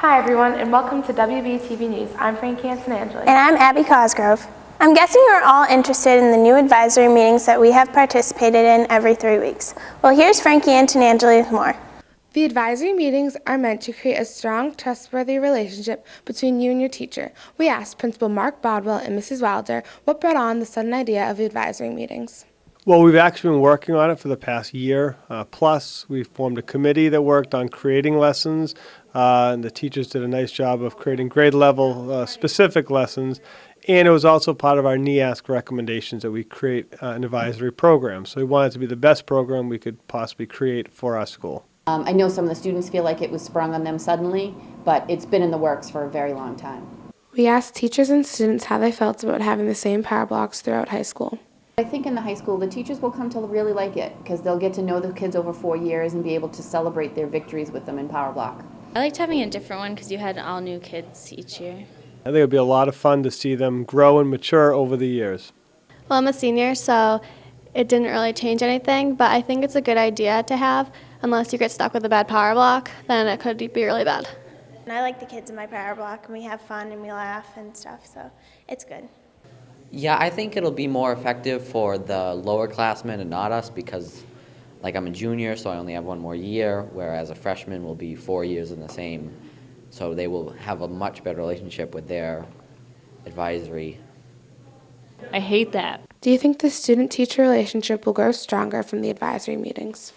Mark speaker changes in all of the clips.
Speaker 1: Hi everyone, and welcome to WBTV News. I'm Frankie Antonangeli.
Speaker 2: And I'm Abby Cosgrove. I'm guessing we're all interested in the new advisory meetings that we have participated in every 3 weeks. Well, here's Frankie Antonangeli with more.
Speaker 1: The advisory meetings are meant to create a strong, trustworthy relationship between you and your teacher. We asked Principal Mark Bodwell and Mrs. Wilder what brought on the sudden idea of the advisory meetings.
Speaker 3: Well, we've actually been working on it for the past year. Plus, we formed a committee that worked on creating lessons, and the teachers did a nice job of creating grade-level specific lessons. And it was also part of our NEASC recommendations that we create an advisory program. So we wanted it to be the best program we could possibly create for our school.
Speaker 4: I know some of the students feel like it was sprung on them suddenly, but it's been in the works for a very long time.
Speaker 1: We asked teachers and students how they felt about having the same power blocks throughout high school.
Speaker 4: I think in the high school, the teachers will come to really like it because they'll get to know the kids over 4 years and be able to celebrate their victories with them in Power Block.
Speaker 5: I liked having a different one because you had all new kids each year.
Speaker 3: I think it would be a lot of fun to see them grow and mature over the years.
Speaker 6: Well, I'm a senior, so it didn't really change anything, but I think it's a good idea to have. Unless you get stuck with a bad power block, then it could be really bad.
Speaker 2: And I like the kids in my power block, and we have fun and we laugh and stuff, so it's good.
Speaker 7: Yeah, I think it'll be more effective for the lower classmen and not us because, like, I'm a junior, so I only have 1 more year, whereas a freshman will be 4 years in the same. So they will have a much better relationship with their advisory.
Speaker 5: I hate that.
Speaker 1: Do you think the student-teacher relationship will grow stronger from the advisory meetings?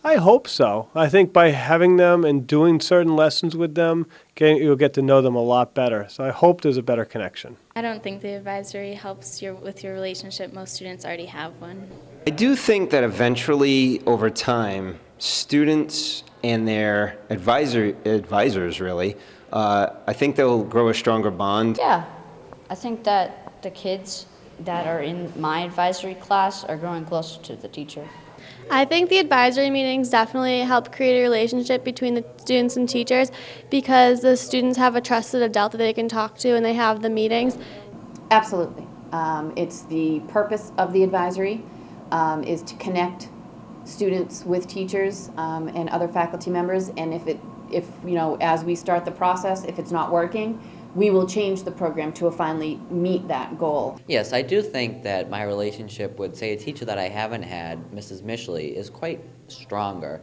Speaker 3: I hope so. I think by having them and doing certain lessons with them, you'll get to know them a lot better. So I hope there's a better connection.
Speaker 5: I don't think the advisory helps with your relationship. Most students already have one.
Speaker 8: I do think that eventually, over time, students and their advisors really, I think they'll grow a stronger bond.
Speaker 9: Yeah, I think that the kids that are in my advisory class are growing closer to the teacher.
Speaker 6: I think the advisory meetings definitely help create a relationship between the students and teachers because the students have a trusted adult that they can talk to and they have the meetings.
Speaker 4: Absolutely. It's the purpose of the advisory is to connect students with teachers and other faculty members, and if you know, as we start the process, if it's not working, we will change the program to finally meet that goal.
Speaker 7: Yes, I do think that my relationship with, say, a teacher that I haven't had, Mrs. Mishley, is quite stronger.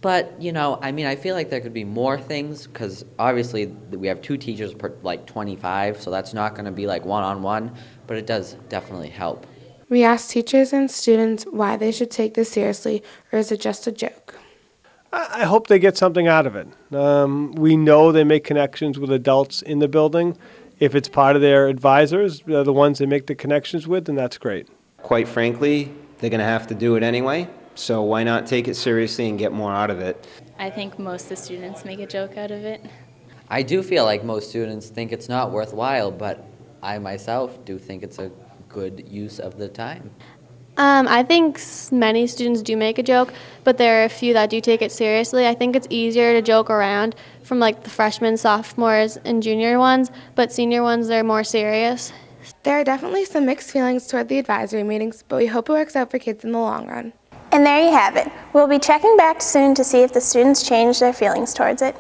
Speaker 7: But, you know, I mean, I feel like there could be more things because obviously we have 2 teachers per, like, 25, so that's not going to be like one-on-one, but it does definitely help.
Speaker 1: We asked teachers and students why they should take this seriously, or is it just a joke?
Speaker 3: I hope they get something out of it. We know they make connections with adults in the building. If it's part of their advisors, they're the ones they make the connections with, then that's great.
Speaker 8: Quite frankly, they're going to have to do it anyway, so why not take it seriously and get more out of it?
Speaker 5: I think most of the students make a joke out of it.
Speaker 7: I do feel like most students think it's not worthwhile, but I myself do think it's a good use of the time.
Speaker 6: I think many students do make a joke, but there are a few that do take it seriously. I think it's easier to joke around from like the freshmen, sophomores, and junior ones, but senior ones, they're more serious.
Speaker 1: There are definitely some mixed feelings toward the advisory meetings, but we hope it works out for kids in the long run.
Speaker 2: And there you have it. We'll be checking back soon to see if the students change their feelings towards it.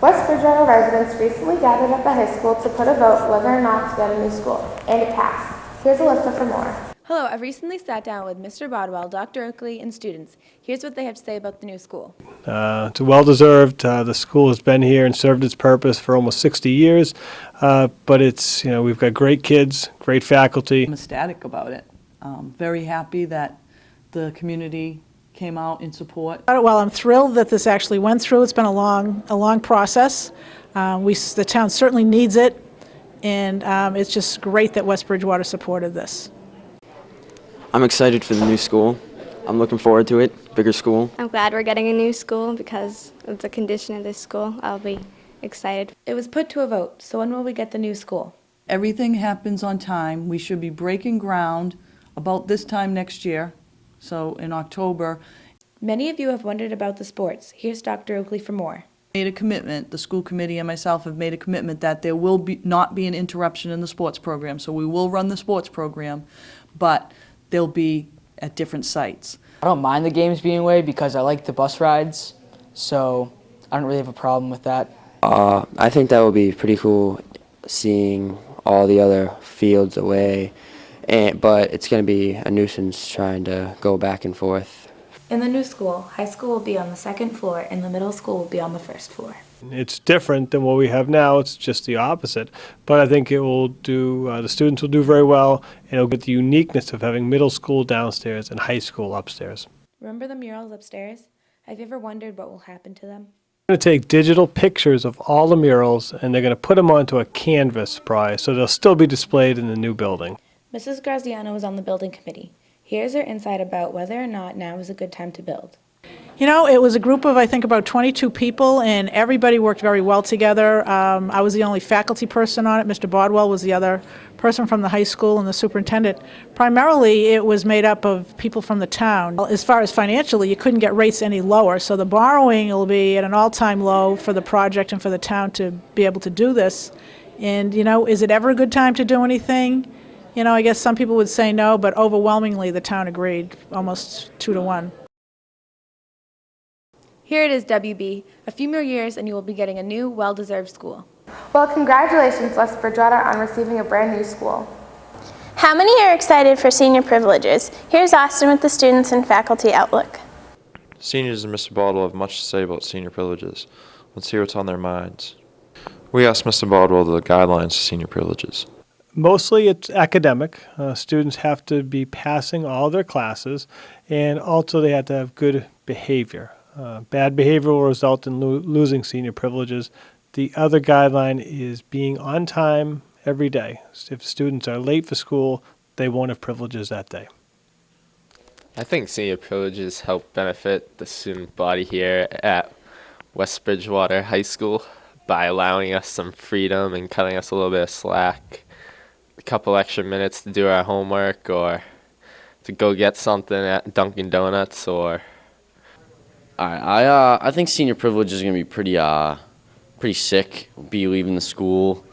Speaker 1: West Bridgewater residents recently gathered at the high school to put a vote whether or not to get a new school, and it passed. Here's Alyssa for more.
Speaker 10: Hello, I've recently sat down with Mr. Bodwell, Dr. Oakley, and students. Here's what they have to say about the new school.
Speaker 3: It's well-deserved. The school has been here and served its purpose for almost 60 years, but it's, you know, we've got great kids, great faculty.
Speaker 11: I'm ecstatic about it. Very happy that the community came out in support.
Speaker 12: Well, I'm thrilled that this actually went through. It's been a long process. The town certainly needs it, and it's just great that West Bridgewater supported this.
Speaker 13: I'm excited for the new school. I'm looking forward to it, bigger school.
Speaker 6: I'm glad we're getting a new school because of the condition of this school. I'll be excited.
Speaker 10: It was put to a vote, so when will we get the new school?
Speaker 11: Everything happens on time. We should be breaking ground about this time next year, so in October.
Speaker 10: Many of you have wondered about the sports. Here's Dr. Oakley for more.
Speaker 11: Made a commitment, the school committee and myself have made a commitment that there will not be an interruption in the sports program, so we will run the sports program, but they'll be at different sites.
Speaker 14: I don't mind the games being away because I like the bus rides, so I don't really have a problem with that.
Speaker 13: I think that would be pretty cool seeing all the other fields away, but it's going to be a nuisance trying to go back and forth.
Speaker 10: In the new school, high school will be on the second floor and the middle school will be on the first floor.
Speaker 3: It's different than what we have now. It's just the opposite. But I think it will do, the students will do very well, and it'll get the uniqueness of having middle school downstairs and high school upstairs.
Speaker 10: Remember the murals upstairs? Have you ever wondered what will happen to them?
Speaker 3: They're going to take digital pictures of all the murals, and they're going to put them onto a canvas prize, so they'll still be displayed in the new building.
Speaker 10: Mrs. Graziano was on the building committee. Here's her insight about whether or not now is a good time to build.
Speaker 12: You know, it was a group of, I think, about 22 people, and everybody worked very well together. I was the only faculty person on it. Mr. Bodwell was the other person from the high school, and the superintendent. Primarily, it was made up of people from the town. As far as financially, you couldn't get rates any lower, so the borrowing will be at an all-time low for the project and for the town to be able to do this. And, you know, is it ever a good time to do anything? You know, I guess some people would say no, but overwhelmingly the town agreed, almost 2-to-1.
Speaker 10: Here it is, WB. A few more years and you will be getting a new, well-deserved school.
Speaker 1: Well, congratulations, West Bridgewater, on receiving a brand new school.
Speaker 2: How many are excited for senior privileges? Here's Austin with the students and faculty outlook.
Speaker 14: Seniors and Mr. Baldwell have much to say about senior privileges. Let's hear what's on their minds. We asked Mr. Baldwell the guidelines to senior privileges.
Speaker 3: Mostly it's academic. Students have to be passing all their classes, and also they have to have good behavior. Bad behavior will result in losing senior privileges. The other guideline is being on time every day. If students are late for school, they won't have privileges that day.
Speaker 15: I think senior privileges help benefit the student body here at West Bridgewater High School by allowing us some freedom and cutting us a little bit of slack. A couple extra minutes to do our homework or to go get something at Dunkin' Donuts or...
Speaker 16: I think senior privilege is going to be pretty sick. Be leaving the school,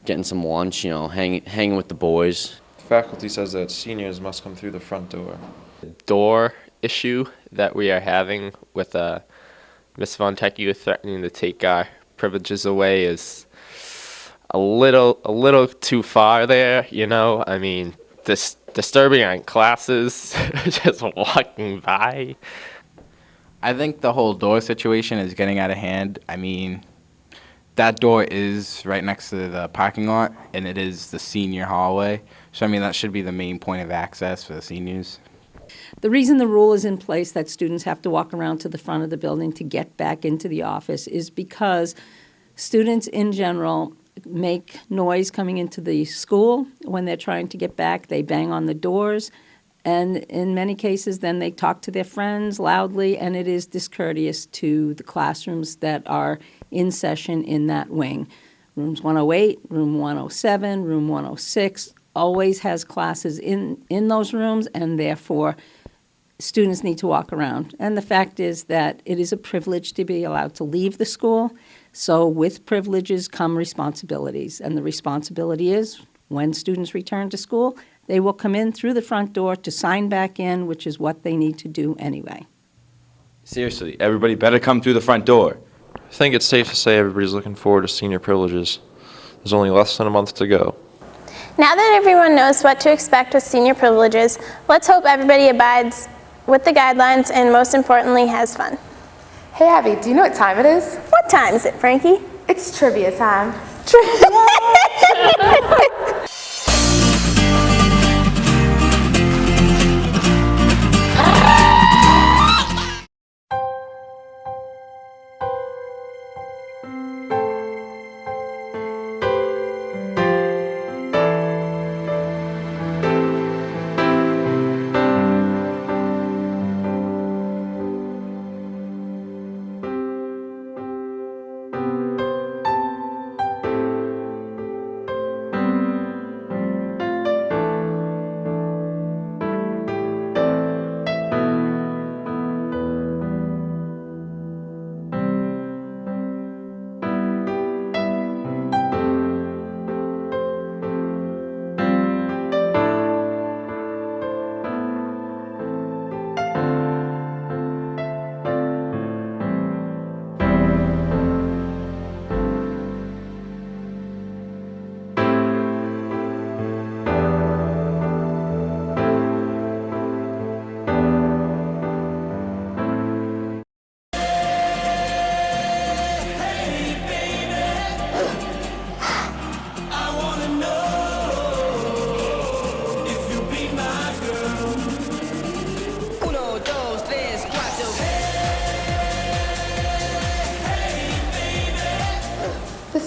Speaker 16: getting some lunch, you know, hanging with the boys.
Speaker 14: Faculty says that seniors must come through the front door.
Speaker 15: The door issue that we are having with Ms. Von Tecchio threatening to take our privileges away is a little too far there, you know. I mean, disturbing on classes, just walking by.
Speaker 17: I think the whole door situation is getting out of hand. I mean, that door is right next to the parking lot, and it is the senior hallway. So, I mean, that should be the main point of access for the seniors.
Speaker 18: The reason the rule is in place that students have to walk around to the front of the building to get back into the office is because students in general make noise coming into the school when they're trying to get back. They bang on the doors. And in many cases, then they talk to their friends loudly, and it is discourteous to the classrooms that are in session in that wing. Rooms 108, room 107, room 106 always has classes in those rooms, and therefore students need to walk around. And the fact is that it is a privilege to be allowed to leave the school. So with privileges come responsibilities, and the responsibility is when students return to school, they will come in through the front door to sign back in, which is what they need to do anyway.
Speaker 19: Seriously, everybody better come through the front door.
Speaker 14: I think it's safe to say everybody's looking forward to senior privileges. There's only less than a month to go.
Speaker 2: Now that everyone knows what to expect with senior privileges, let's hope everybody abides with the guidelines and, most importantly, has fun.
Speaker 1: Hey, Abby, do you know what time it is?
Speaker 2: What time is it, Frankie?
Speaker 1: It's trivia time.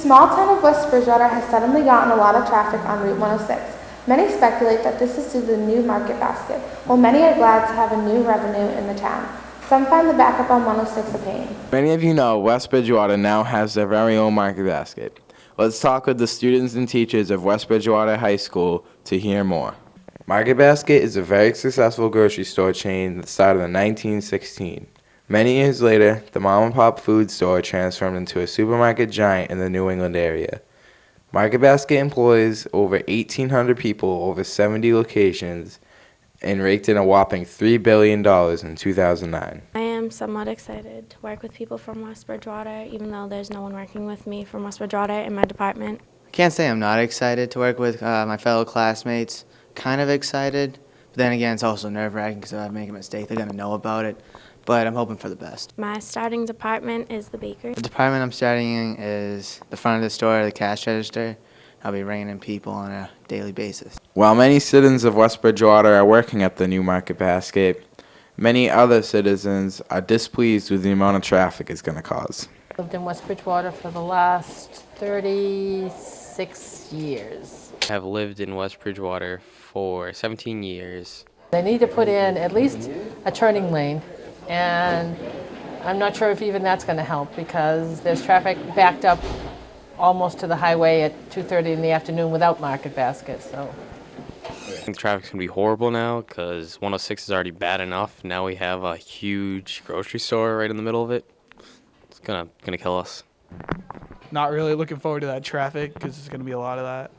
Speaker 1: small town of West Bridgewater has suddenly gotten a lot of traffic on Route 106. Many speculate that this is due to the new market basket, while many are glad to have a new revenue in the town. Some find the backup on 106 a pain.
Speaker 17: Many of you know West Bridgewater now has their very own market basket. Let's talk with the students and teachers of West Bridgewater High School to hear more. Market Basket is a very successful grocery store chain that started in 1916. Many years later, the mom-and-pop food store transformed into a supermarket giant in the New England area. Market Basket employs over 1,800 people over 70 locations and raked in a whopping $3 billion in 2009.
Speaker 20: I am somewhat excited to work with people from West Bridgewater, even though there's no one working with me from West Bridgewater in my department.
Speaker 21: I can't say I'm not excited to work with my fellow classmates. Kind of excited, but then again, it's also nerve-wracking because if I make a mistake, they're going to know about it. But I'm hoping for the best.
Speaker 20: My starting department is the bakery.
Speaker 21: The department I'm starting in is the front of the store, the cash register. I'll be ringing in people on a daily basis.
Speaker 17: While many citizens of West Bridgewater are working at the new Market Basket, many other citizens are displeased with the amount of traffic it's going to cause.
Speaker 22: I've lived in West Bridgewater for the last 36 years.
Speaker 23: I've lived in West Bridgewater for 17 years.
Speaker 22: They need to put in at least a turning lane, and I'm not sure if even that's going to help because there's traffic backed up almost to the highway at 2:30 in the afternoon without Market Basket. So
Speaker 23: I think traffic's going to be horrible now because 106 is already bad enough. Now we have a huge grocery store right in the middle of it. It's gonna kill us.
Speaker 24: Not really looking forward to that traffic because there's going to be a lot of that.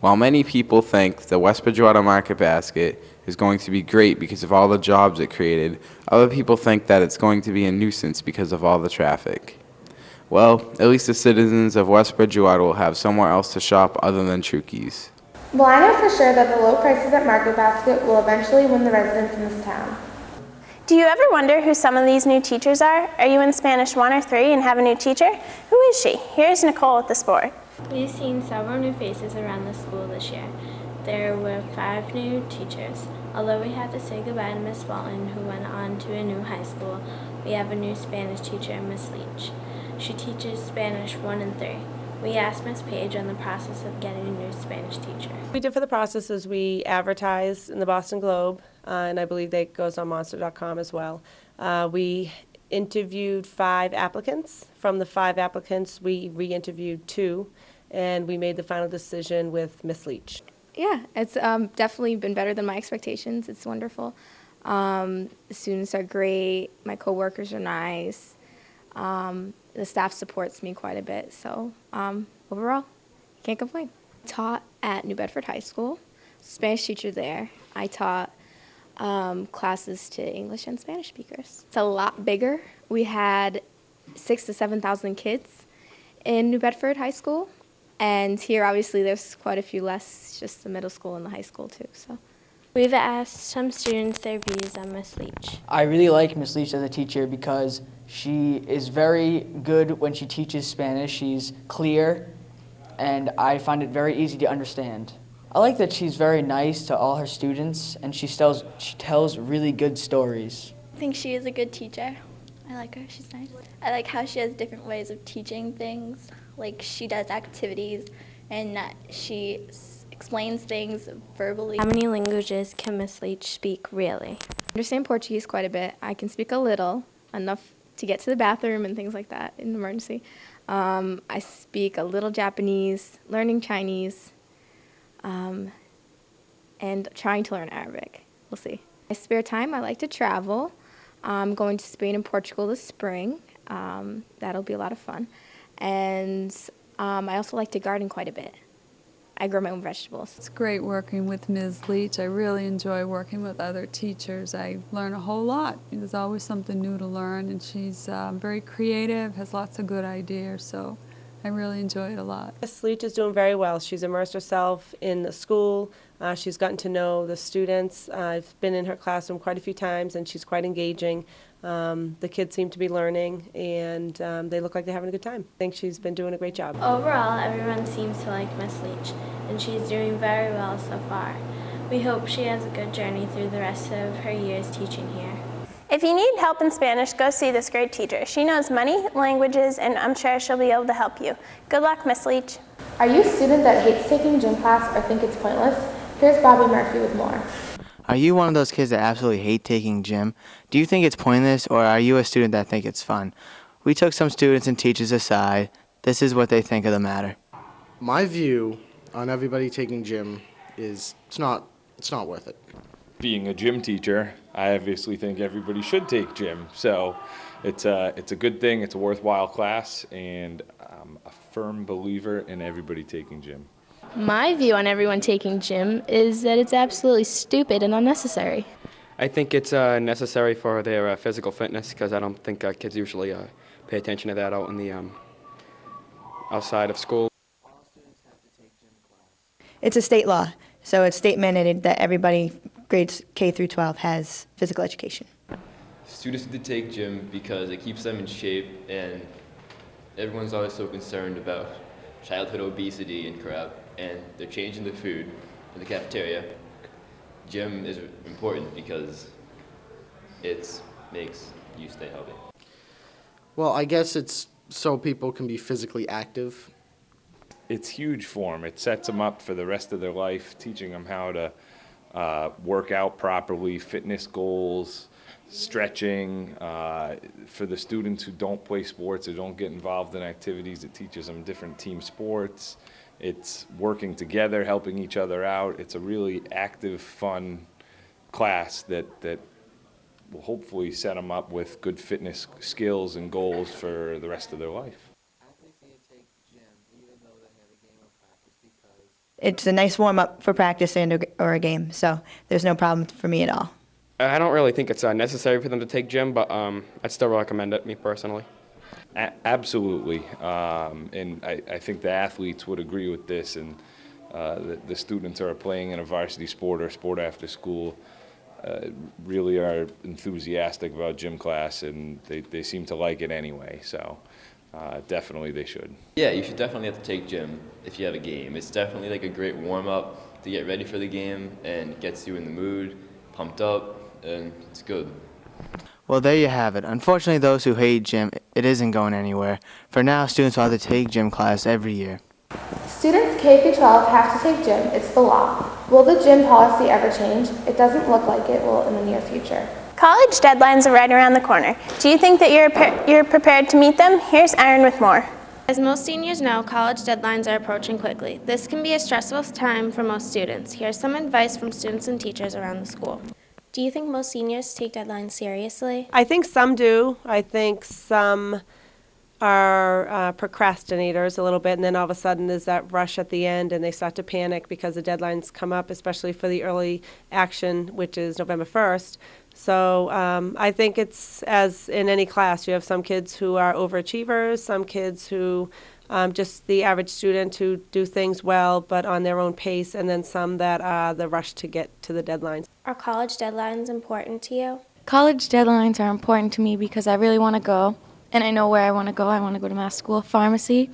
Speaker 17: While many people think the West Bridgewater Market Basket is going to be great because of all the jobs it created, other people think that it's going to be a nuisance because of all the traffic. Well, at least the citizens of West Bridgewater will have somewhere else to shop other than Trukey's.
Speaker 1: Well, I know for sure that the low prices at Market Basket will eventually win the residents in this town.
Speaker 2: Do you ever wonder who some of these new teachers are? Are you in Spanish 1 or 3 and have a new teacher? Who is she? Here's Nicole with the sport.
Speaker 20: We've seen several new faces around the school this year. There were 5 new teachers. Although we had to say goodbye to Miss Walton, who went on to a new high school, we have a new Spanish teacher, Miss Leach. She teaches Spanish 1 and 3. We asked Miss Page on the process of getting a new Spanish teacher.
Speaker 25: What we did for the process is we advertised in the Boston Globe, and I believe that goes on monster.com as well. We interviewed 5 applicants. From the 5 applicants, we re-interviewed 2, and we made the final decision with Miss Leach.
Speaker 26: Yeah, it's definitely been better than my expectations. It's wonderful. The students are great. My coworkers are nice. The staff supports me quite a bit. So overall, can't complain. Taught at New Bedford High School, Spanish teacher there. I taught classes to English and Spanish speakers. It's a lot bigger. We had 6,000 to 7,000 kids in New Bedford High School. And here, obviously, there's quite a few less, just the middle school and the high school, too. So,
Speaker 20: we've asked some students their views on Miss Leach.
Speaker 27: I really like Miss Leach as a teacher because she is very good when she teaches Spanish. She's clear, and I find it very easy to understand. I like that she's very nice to all her students, and she tells really good stories.
Speaker 5: I think she is a good teacher. I like her, she's nice. I like how she has different ways of teaching things. Like she does activities and she explains things verbally.
Speaker 20: How many languages can Miss Leach speak really?
Speaker 26: I understand Portuguese quite a bit. I can speak a little, enough to get to the bathroom and things like that in an emergency. I speak a little Japanese, learning Chinese, and trying to learn Arabic. We'll see. In my spare time, I like to travel. I'm going to Spain and Portugal this spring. That'll be a lot of fun. And I also like to garden quite a bit. I grow my own vegetables.
Speaker 28: It's great working with Ms. Leach. I really enjoy working with other teachers. I learn a whole lot. There's always something new to learn, and she's very creative, has lots of good ideas, so I really enjoy it a lot.
Speaker 25: Ms. Leach is doing very well. She's immersed herself in the school. She's gotten to know the students. I've been in her classroom quite a few times, and she's quite engaging. The kids seem to be learning, and they look like they're having a good time. I think she's been doing a great job.
Speaker 20: Overall, everyone seems to like Miss Leach, and she's doing very well so far. We hope she has a good journey through the rest of her years teaching here.
Speaker 2: If you need help in Spanish, go see this great teacher. She knows many languages, and I'm sure she'll be able to help you. Good luck, Miss Leach.
Speaker 1: Are you a student that hates taking gym class or think it's pointless? Here's Bobby Murphy with more.
Speaker 21: Are you one of those kids that absolutely hate taking gym? Do you think it's pointless, or are you a student that think it's fun? We took some students and teachers aside. This is what they think of the matter.
Speaker 4: My view on everybody taking gym is it's not worth it.
Speaker 6: Being a gym teacher, I obviously think everybody should take gym. So it's a good thing, it's a worthwhile class, and I'm a firm believer in everybody taking gym.
Speaker 7: My view on everyone taking gym is that it's absolutely stupid and unnecessary.
Speaker 8: I think it's necessary for their physical fitness, because I don't think kids usually pay attention to that out in the outside of school.
Speaker 9: It's a state law, so it's state mandated that everybody grades K through 12 has physical education.
Speaker 11: Students need to take gym because it keeps them in shape, and everyone's always so concerned about childhood obesity and crap, and they're changing the food in the cafeteria. Gym is important because it makes you stay healthy.
Speaker 4: Well, I guess it's so people can be physically active.
Speaker 6: It's huge for them. It sets them up for the rest of their life, teaching them how to work out properly, fitness goals, stretching. For the students who don't play sports or don't get involved in activities, it teaches them different team sports. It's working together, helping each other out. It's a really active, fun class that will hopefully set them up with good fitness skills and goals for the rest of their life.
Speaker 9: It's a nice warm-up for practice or a game, so there's no problem for me at all.
Speaker 8: I don't really think it's necessary for them to take gym, but I'd still recommend it, me personally.
Speaker 6: Absolutely, and I think the athletes would agree with this, and the students who are playing in a varsity sport or sport after school really are enthusiastic about gym class, and they seem to like it anyway, so definitely they should.
Speaker 11: Yeah, you should definitely have to take gym if you have a game. It's definitely like a great warm-up to get ready for the game, and gets you in the mood, pumped up, and it's good.
Speaker 21: Well, there you have it. Unfortunately, those who hate gym, it isn't going anywhere. For now, students will have to take gym class every year.
Speaker 1: Students K through 12 have to take gym. It's the law. Will the gym policy ever change? It doesn't look like it will in the near future.
Speaker 2: College deadlines are right around the corner. Do you think that you're prepared to meet them? Here's Erin with more.
Speaker 20: As most seniors know, college deadlines are approaching quickly. This can be a stressful time for most students. Here's some advice from students and teachers around the school.
Speaker 26: Do you think most seniors take deadlines seriously?
Speaker 25: I think some do. I think some are procrastinators a little bit, and then all of a sudden there's that rush at the end and they start to panic because the deadlines come up, especially for the early action, which is November 1st. So I think it's as in any class. You have some kids who are overachievers, some kids who just the average student who do things well but on their own pace, and then some that are the rush to get to the deadlines.
Speaker 26: Are college deadlines important to you?
Speaker 12: College deadlines are important to me because I really want to go, and I know where I want to go. I want to go to Mass School of Pharmacy.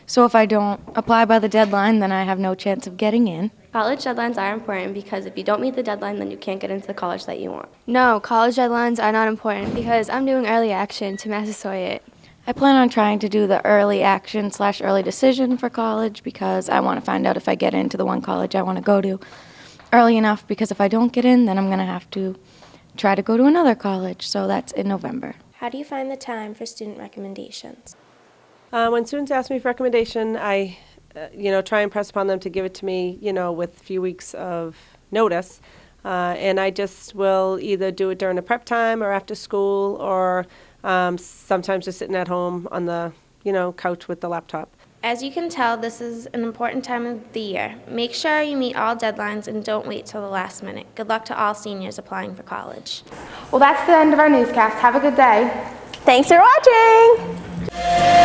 Speaker 12: So if I don't apply by the deadline, then I have no chance of getting in.
Speaker 26: College deadlines are important because if you don't meet the deadline, then you can't get into the college that you want.
Speaker 7: No, college deadlines are not important because I'm doing early action to Massasoit.
Speaker 12: I plan on trying to do the early action / early decision for college because I want to find out if I get into the one college I want to go to early enough, because if I don't get in, then I'm going to have to try to go to another college. So that's in November.
Speaker 26: How do you find the time for student recommendations?
Speaker 25: When students ask me for recommendation, I try and press upon them to give it to me, with a few weeks of notice. And I just will either do it during the prep time or after school, or sometimes just sitting at home on the, couch with the laptop.
Speaker 20: As you can tell, this is an important time of the year. Make sure you meet all deadlines and don't wait till the last minute. Good luck to all seniors applying for college.
Speaker 1: Well, that's the end of our newscast. Have a good day.
Speaker 2: Thanks for watching.